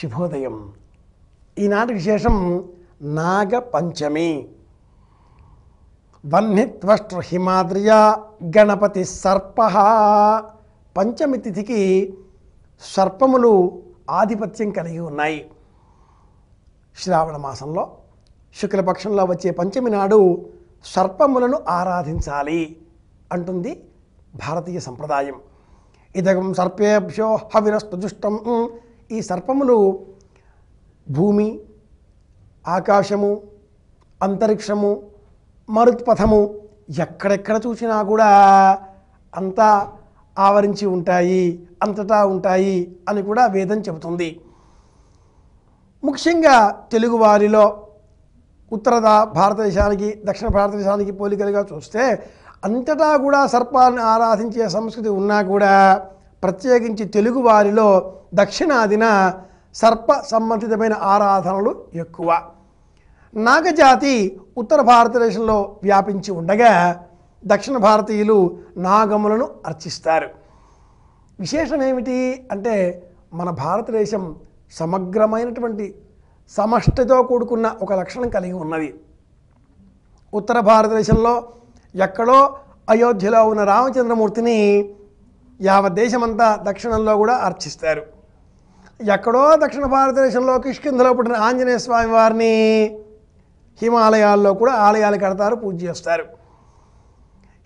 శుభోదయం. ఈనాటి విశేషం నాగ పంచమి. వహ్నిత్వష్ట్ర హిమాద్రియా గణపతి సర్ప. పంచమి తిథికి సర్పములు ఆధిపత్యం కలిగి ఉన్నాయి. శ్రావణ మాసంలో శుక్లపక్షంలో వచ్చే పంచమి నాడు సర్పములను ఆరాధించాలి అంటుంది భారతీయ సంప్రదాయం. ఇదగం సర్పేభ్యో హవిరస్తు దుష్టం. ఈ సర్పములు భూమి, ఆకాశము, అంతరిక్షము, మరుత్పథము ఎక్కడెక్కడ చూసినా కూడా అంతా ఆవరించి ఉంటాయి, అంతటా ఉంటాయి అని కూడా వేదం చెబుతుంది. ముఖ్యంగా తెలుగువారిలో ఉత్తర భారతదేశానికి దక్షిణ భారతదేశానికి పోలికలుగా చూస్తే అంతటా కూడా సర్పాన్ని ఆరాధించే సంస్కృతి ఉన్నా కూడా ప్రత్యేకించి తెలుగువారిలో దక్షిణాదిన సర్ప సంబంధితమైన ఆరాధనలు ఎక్కువ. నాగజాతి ఉత్తర భారతదేశంలో వ్యాపించి ఉండగా దక్షిణ భారతీయులు నాగములను అర్చిస్తారు. విశేషం ఏమిటి అంటే మన భారతదేశం సమగ్రమైనటువంటి సమష్టితో కూడుకున్న ఒక లక్షణం కలిగి ఉన్నది. ఉత్తర భారతదేశంలో ఎక్కడో అయోధ్యలో ఉన్న రామచంద్రమూర్తిని యావత్ దేశమంతా దక్షిణంలో కూడా అర్చిస్తారు. ఎక్కడో దక్షిణ భారతదేశంలో కిష్కింధలో పుట్టిన ఆంజనేయ స్వామి వారిని హిమాలయాల్లో కూడా ఆలయాలు కడతారు, పూజ చేస్తారు.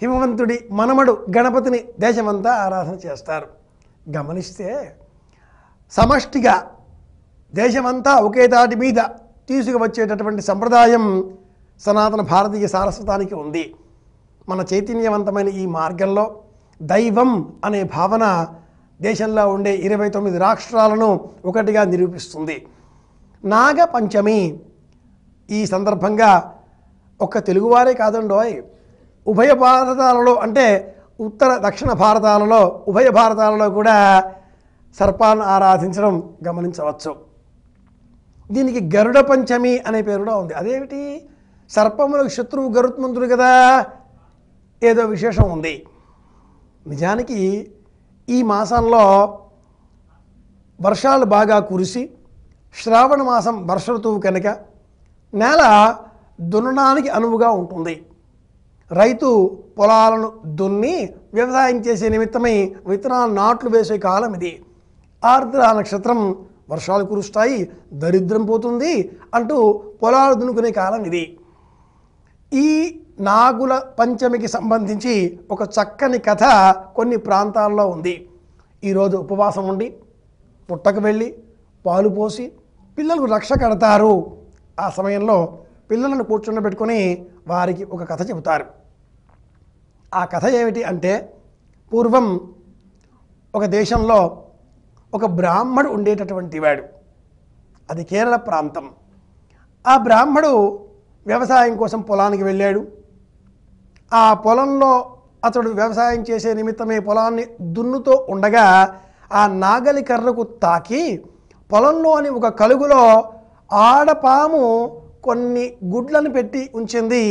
హిమవంతుడి మనమడు గణపతిని దేశమంతా ఆరాధన చేస్తారు. గమనిస్తే సమష్టిగా దేశమంతా ఒకే తాటి మీద తీసుకువచ్చేటటువంటి సంప్రదాయం సనాతన భారతీయ సారస్వతానికి ఉంది. మన చైతన్యవంతమైన ఈ మార్గంలో దైవం అనే భావన దేశంలో ఉండే 29 రాష్ట్రాలను ఒకటిగా నిరూపిస్తుంది. నాగ పంచమి ఈ సందర్భంగా ఒక్క తెలుగువారే కాదండోయ్, ఉభయ భారతాలలో అంటే ఉత్తర దక్షిణ భారతాలలో ఉభయ భారతాలలో కూడా సర్పాన్ని ఆరాధించడం గమనించవచ్చు. దీనికి గరుడ పంచమి అనే పేరు కూడా ఉంది. అదేమిటి? సర్పములకు శత్రువు గరుత్మంతుడు కదా, ఏదో విశేషం ఉంది. నిజానికి ఈ మాసంలో వర్షాలు బాగా కురిసి శ్రావణ మాసం వర్ష ఋతువు కనుక నేల దున్నడానికి అనువుగా ఉంటుంది. రైతు పొలాలను దున్ని వ్యవసాయం చేసే నిమిత్తమై విత్తనాలు నాట్లు వేసే కాలం ఇది. ఆర్ద్ర నక్షత్రం వర్షాలు కురుస్తాయి, దరిద్రం పోతుంది అంటూ పొలాలు దున్నుకునే కాలం ఇది. ఈ నాగుల పంచమికి సంబంధించి ఒక చక్కని కథ కొన్ని ప్రాంతాల్లో ఉంది. ఈరోజు ఉపవాసం ఉండి పుట్టకు వెళ్ళి పాలు పోసి పిల్లలకు రక్ష కడతారు. ఆ సమయంలో పిల్లలను కూర్చుండబెట్టుకొని వారికి ఒక కథ చెబుతారు. ఆ కథ ఏమిటి అంటే, పూర్వం ఒక దేశంలో ఒక బ్రాహ్మడు ఉండేటటువంటి వాడు. అది కేరళ ప్రాంతం. ఆ బ్రాహ్మడు వ్యవసాయం కోసం పొలానికి వెళ్ళాడు. ఆ పొలంలో అతడు వ్యవసాయం చేసే నిమిత్తమే పొలాన్ని దున్నుతూ ఉండగా ఆ నాగలి కర్రకు తాకి పొలంలోని ఒక కలుగులో ఆడపాము కొన్ని గుడ్లను పెట్టి ఉంచింది.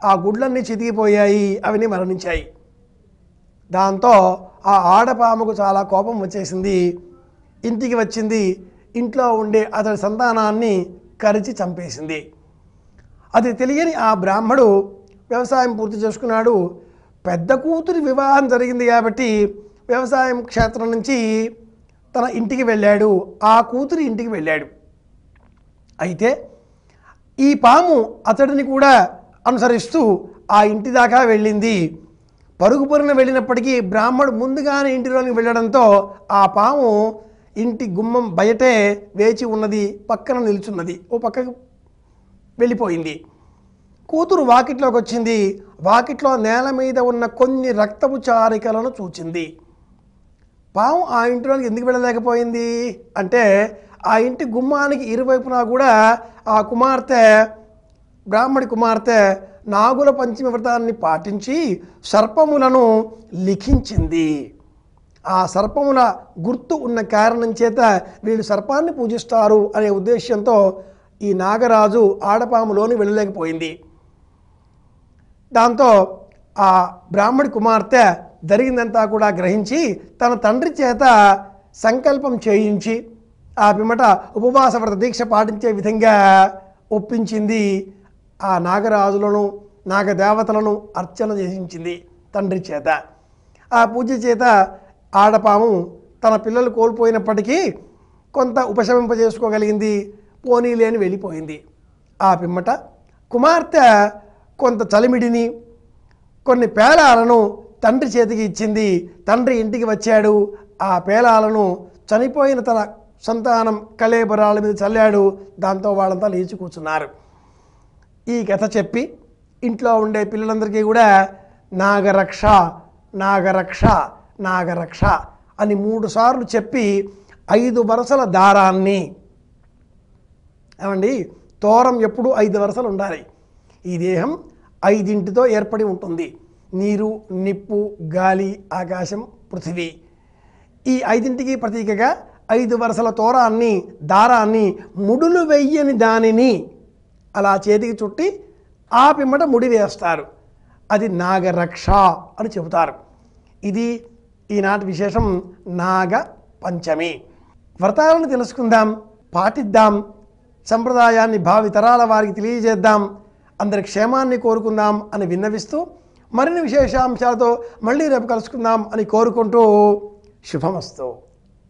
ఆ గుడ్లన్నీ చితికిపోయాయి, అవన్నీ మరణించాయి. దాంతో ఆ ఆడపాముకు చాలా కోపం వచ్చేసింది. ఇంటికి వచ్చింది. ఇంట్లో ఉండే అతడి సంతానాన్ని కరిచి చంపేసింది. అది తెలియని ఆ బ్రాహ్మడు వ్యవసాయం పూర్తి చేసుకున్నాడు. పెద్ద కూతురి వివాహం జరిగింది కాబట్టి వ్యవసాయం క్షేత్రం నుంచి తన ఇంటికి వెళ్ళాడు. ఆ కూతురి ఇంటికి వెళ్ళాడు. అయితే ఈ పాము అతడిని కూడా అనుసరిస్తూ ఆ ఇంటి దాకా వెళ్ళింది. పరుగు పరుగున వెళ్ళినప్పటికీ బ్రాహ్మడు ముందుగానే ఇంటిలోకి వెళ్ళడంతో ఆ పాము ఇంటి గుమ్మం బయటే వేచి ఉన్నది, పక్కన నిల్చున్నది, ఓ పక్కకు వెళ్ళిపోయింది. కూతురు వాకిట్లోకి వచ్చింది. వాకిట్లో నేల మీద ఉన్న కొన్ని రక్తపు చారికలను చూచింది. పాము ఆ ఇంటిలోకి ఎందుకు వెళ్ళలేకపోయింది అంటే, ఆ ఇంటి గుమ్మానికి ఇరువైపునా కూడా ఆ కుమార్తె, బ్రాహ్మడి కుమార్తె నాగుల పంచమి వ్రతాన్ని పాటించి సర్పములను లిఖించింది. ఆ సర్పముల గుర్తు ఉన్న కారణం చేత వీళ్ళు సర్పాన్ని పూజిస్తారు అనే ఉద్దేశ్యంతో ఈ నాగరాజు ఆడపాములోని వెళ్ళలేకపోయింది. దాంతో ఆ బ్రాహ్మడి కుమార్తె జరిగిందంతా కూడా గ్రహించి తన తండ్రి చేత సంకల్పం చేయించి ఆ పిమ్మట ఉపవాస వ్రత దీక్ష పాటించే విధంగా ఒప్పించింది. ఆ నాగరాజులను నాగదేవతలను అర్చన చేయించింది తండ్రి చేత. ఆ పూజ చేత ఆడపాము తన పిల్లలు కోల్పోయినప్పటికీ కొంత ఉపశమింపజేసుకోగలిగింది. పోనీలే అని వెళ్ళిపోయింది. ఆ పిమ్మట కుమార్తె కొంత చలిమిడిని కొన్ని పేలాలను తండ్రి చేతికి ఇచ్చింది. తండ్రి ఇంటికి వచ్చాడు. ఆ పేలాలను చనిపోయిన తన సంతానం కళేబరాల మీద చల్లాడు. దాంతో వాళ్ళంతా లేచి కూర్చున్నారు. ఈ కథ చెప్పి ఇంట్లో ఉండే పిల్లలందరికీ కూడా నాగరక్ష నాగరక్ష నాగరక్ష అని 3 సార్లు చెప్పి 5 వరుసల దారాన్ని, ఏమండి తోరం ఎప్పుడు 5 వరుసలు ఉండాలి. ఈ దేహం 5ంటితో ఏర్పడి ఉంటుంది. నీరు, నిప్పు, గాలి, ఆకాశం, పృథివీ. ఈ 5ంటికి ప్రతీకగా 5 వరుసల తోరాన్ని, దారాన్ని, ముడులు వెయ్యని దానిని అలా చేతికి చుట్టి ఆ పిమ్మట ముడి వేస్తారు. అది నాగరక్ష అని చెబుతారు. ఇది ఈనాటి విశేషం. నాగ పంచమి. వ్రతాలను తెలుసుకుందాం, పాటిద్దాం, సంప్రదాయాన్ని భావితరాల వారికి తెలియజేద్దాం, అందరి క్షేమాన్ని కోరుకుందాం అని విన్నవిస్తూ మరిన్ని విశేషాంశాలతో మళ్ళీ రేపు కలుసుకుందాం అని కోరుకుంటూ శుభమస్తు.